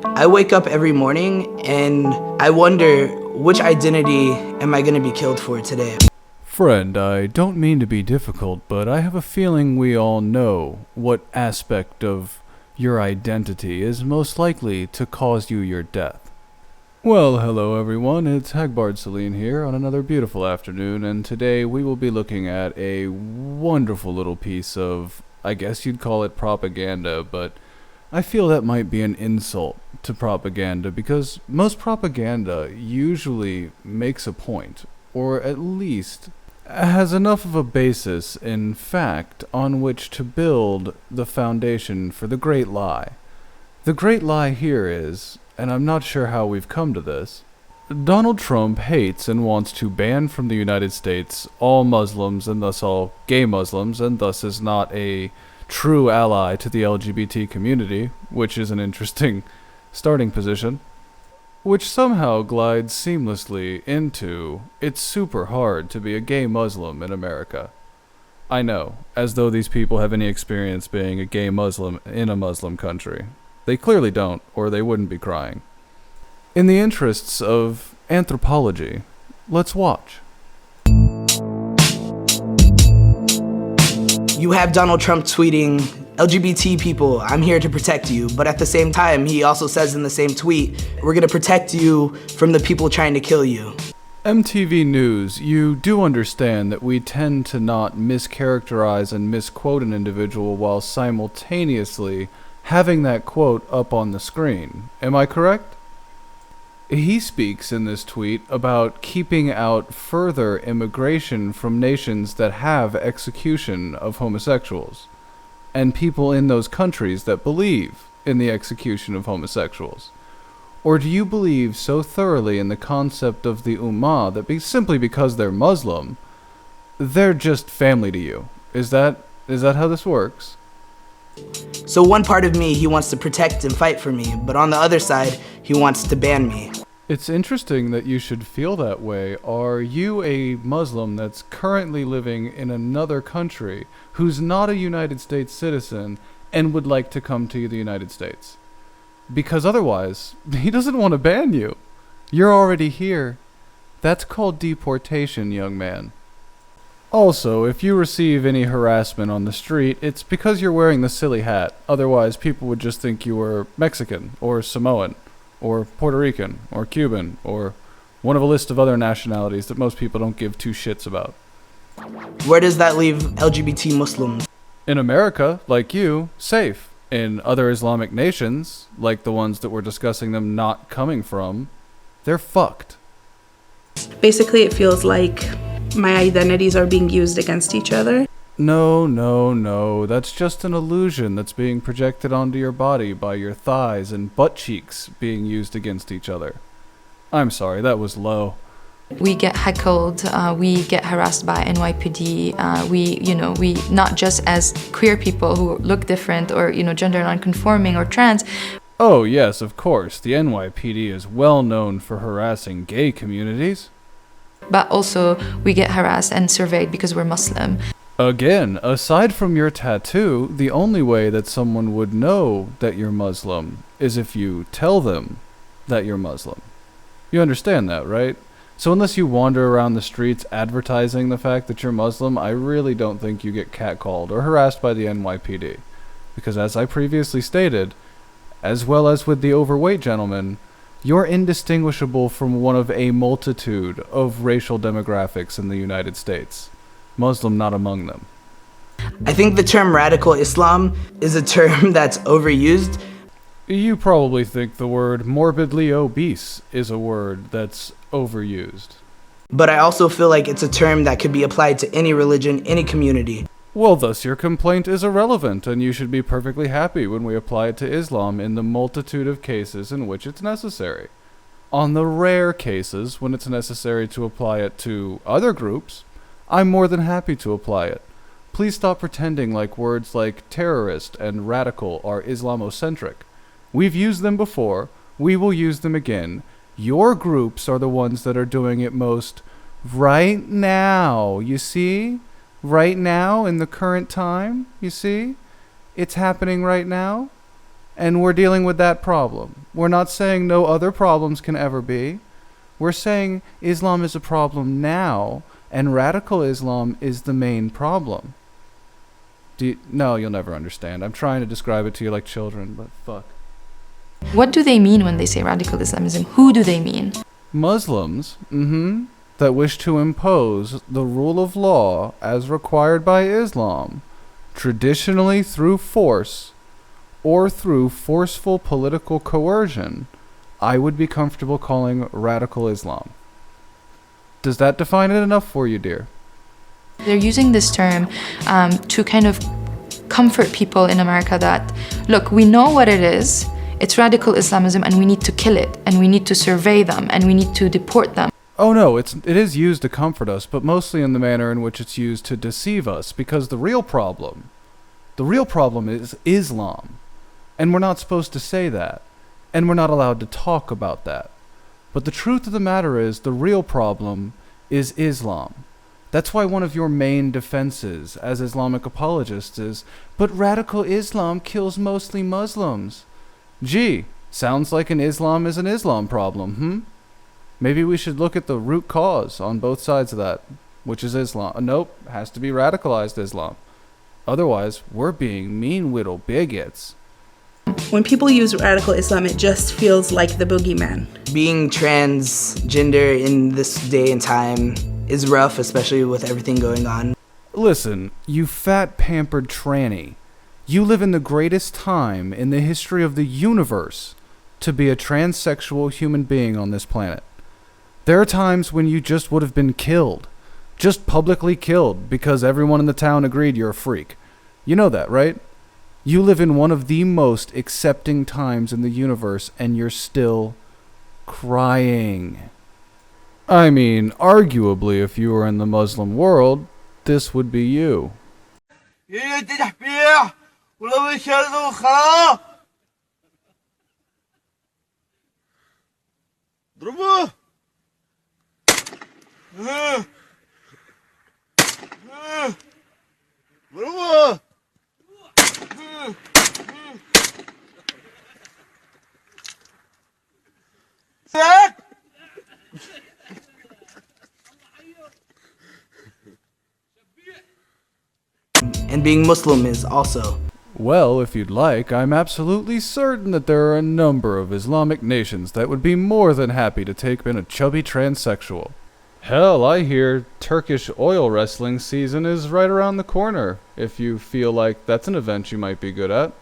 I wake up every morning and I wonder, which identity am I going to be killed for today? Friend, I don't mean to be difficult, but I have a feeling we all know what aspect of your identity is most likely to cause you your death. Well, hello everyone, it's Hagbard Celine here on another beautiful afternoon, and today we will be looking at a wonderful little piece of, I guess you'd call it propaganda, but I feel that might be an insult to propaganda because most propaganda usually makes a point, or at least has enough of a basis in fact on which to build the foundation for the great lie. The great lie here is, and I'm not sure how we've come to this, Donald Trump hates and wants to ban from the United States all Muslims and thus all gay Muslims, and thus is not a true ally to the LGBT community, which is an interesting starting position, which somehow glides seamlessly into it's super hard to be a gay Muslim in America. I know, as though these people have any experience being a gay Muslim in a Muslim country. They clearly don't, or they wouldn't be crying. In the interests of anthropology, let's watch. You have Donald Trump tweeting, LGBT people, I'm here to protect you. But at the same time, he also says in the same tweet, we're going to protect you from the people trying to kill you. MTV News, you do understand that we tend to not mischaracterize and misquote an individual while simultaneously having that quote up on the screen. Am I correct? He speaks in this tweet about keeping out further immigration from nations that have execution of homosexuals, and people in those countries that believe in the execution of homosexuals. Or do you believe so thoroughly in the concept of the Ummah that simply because they're Muslim, they're just family to you? Is that how this works? So one part of me, he wants to protect and fight for me, but on the other side, he wants to ban me. It's interesting that you should feel that way. Are you a Muslim that's currently living in another country who's not a United States citizen and would like to come to the United States? Because otherwise, he doesn't want to ban you. You're already here. That's called deportation, young man. Also, if you receive any harassment on the street, it's because you're wearing the silly hat. Otherwise, people would just think you were Mexican, or Samoan, or Puerto Rican, or Cuban, or one of a list of other nationalities that most people don't give two shits about. Where does that leave LGBT Muslims? In America, like you, safe. In other Islamic nations, like the ones that we're discussing them not coming from, they're fucked. Basically, it feels like my identities are being used against each other. No. That's just an illusion that's being projected onto your body by your thighs and butt cheeks being used against each other. I'm sorry, that was low. We get heckled, we get harassed by NYPD, we not just as queer people who look different or, gender non-conforming or trans. Oh yes, of course, the NYPD is well known for harassing gay communities. But also, we get harassed and surveyed because we're Muslim. Again, aside from your tattoo, the only way that someone would know that you're Muslim is if you tell them that you're Muslim. You understand that, right? So unless you wander around the streets advertising the fact that you're Muslim, I really don't think you get catcalled or harassed by the NYPD. Because as I previously stated, as well as with the overweight gentleman, you're indistinguishable from one of a multitude of racial demographics in the United States. Muslim not among them. I think the term radical Islam is a term that's overused. You probably think the word morbidly obese is a word that's overused. But I also feel like it's a term that could be applied to any religion, any community. Well, thus your complaint is irrelevant, and you should be perfectly happy when we apply it to Islam in the multitude of cases in which it's necessary. On the rare cases when it's necessary to apply it to other groups, I'm more than happy to apply it. Please stop pretending like words like terrorist and radical are Islamocentric. We've used them before, we will use them again. Your groups are the ones that are doing it most right now, you see? Right now, in the current time, you see? It's happening right now. And we're dealing with that problem. We're not saying no other problems can ever be. We're saying Islam is a problem now, and radical Islam is the main problem. No, you'll never understand. I'm trying to describe it to you like children, but fuck. What do they mean when they say radical Islamism? Who do they mean? Muslims, that wish to impose the rule of law as required by Islam, traditionally through force or through forceful political coercion, I would be comfortable calling radical Islam. Does that define it enough for you, dear? They're using this term to kind of comfort people in America that, look, we know what it is. It's radical Islamism, and we need to kill it, and we need to survey them, and we need to deport them. Oh no, it is used to comfort us, but mostly in the manner in which it's used to deceive us, because the real problem is Islam. And we're not supposed to say that, and we're not allowed to talk about that. But the truth of the matter is, the real problem is Islam. That's why one of your main defenses as Islamic apologists is, but radical Islam kills mostly Muslims. Gee, sounds like an Islam is an Islam problem, Maybe we should look at the root cause on both sides of that, which is Islam. Nope, has to be radicalized Islam. Otherwise, we're being mean little bigots. When people use radical Islam, it just feels like the boogeyman. Being transgender in this day and time is rough, especially with everything going on. Listen, you fat pampered tranny. You live in the greatest time in the history of the universe to be a transsexual human being on this planet. There are times when you just would have been killed. Just publicly killed because everyone in the town agreed you're a freak. You know that, right? You live in one of the most accepting times in the universe, and you're still crying. I mean, arguably, if you were in the Muslim world, this would be you. And being Muslim is also. Well, if you'd like, I'm absolutely certain that there are a number of Islamic nations that would be more than happy to take in a chubby transsexual. Hell, I hear Turkish oil wrestling season is right around the corner, if you feel like that's an event you might be good at.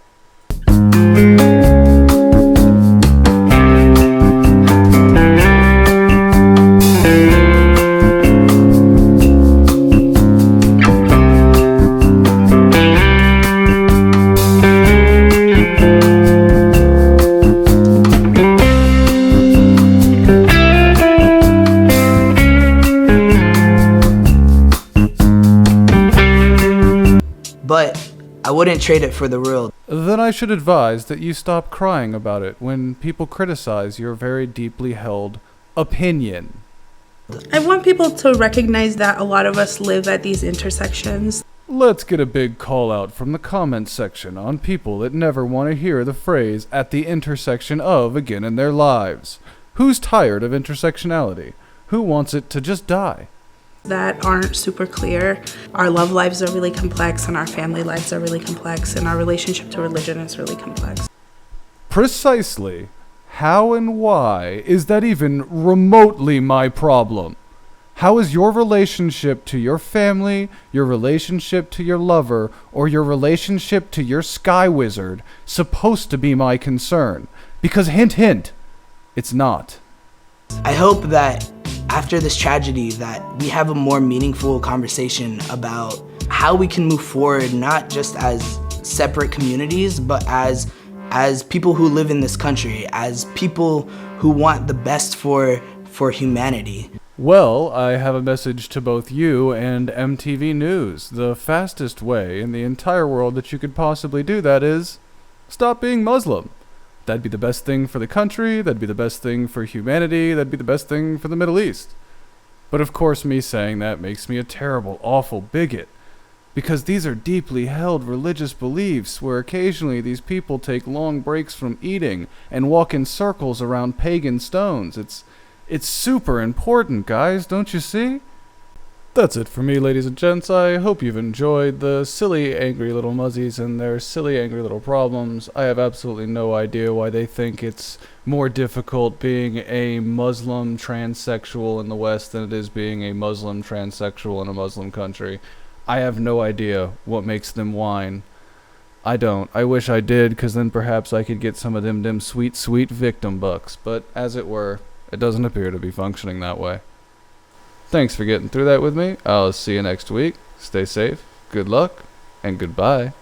But I wouldn't trade it for the world. Then I should advise that you stop crying about it when people criticize your very deeply held opinion. I want people to recognize that a lot of us live at these intersections. Let's get a big call out from the comment section on people that never want to hear the phrase "at the intersection of" again in their lives. Who's tired of intersectionality? Who wants it to just die? That aren't super clear. Our love lives are really complex, and our family lives are really complex, and our relationship to religion is really complex. Precisely. How and why is that even remotely my problem? How is your relationship to your family, your relationship to your lover, or your relationship to your sky wizard supposed to be my concern? Because hint, hint, it's not. I hope that after this tragedy that we have a more meaningful conversation about how we can move forward, not just as separate communities, but as people who live in this country, as people who want the best for humanity. Well, I have a message to both you and MTV News. The fastest way in the entire world that you could possibly do that is stop being Muslim. That'd be the best thing for the country, that'd be the best thing for humanity, that'd be the best thing for the Middle East. But of course me saying that makes me a terrible, awful bigot. because these are deeply held religious beliefs where occasionally these people take long breaks from eating and walk in circles around pagan stones. It's super important, guys, don't you see? That's it for me, ladies and gents. I hope you've enjoyed the silly, angry little muzzies and their silly, angry little problems. I have absolutely no idea why they think it's more difficult being a Muslim transsexual in the West than it is being a Muslim transsexual in a Muslim country. I have no idea what makes them whine. I don't. I wish I did, because then perhaps I could get some of them sweet, sweet victim bucks. But as it were, it doesn't appear to be functioning that way. Thanks for getting through that with me. I'll see you next week. Stay safe, good luck, and goodbye.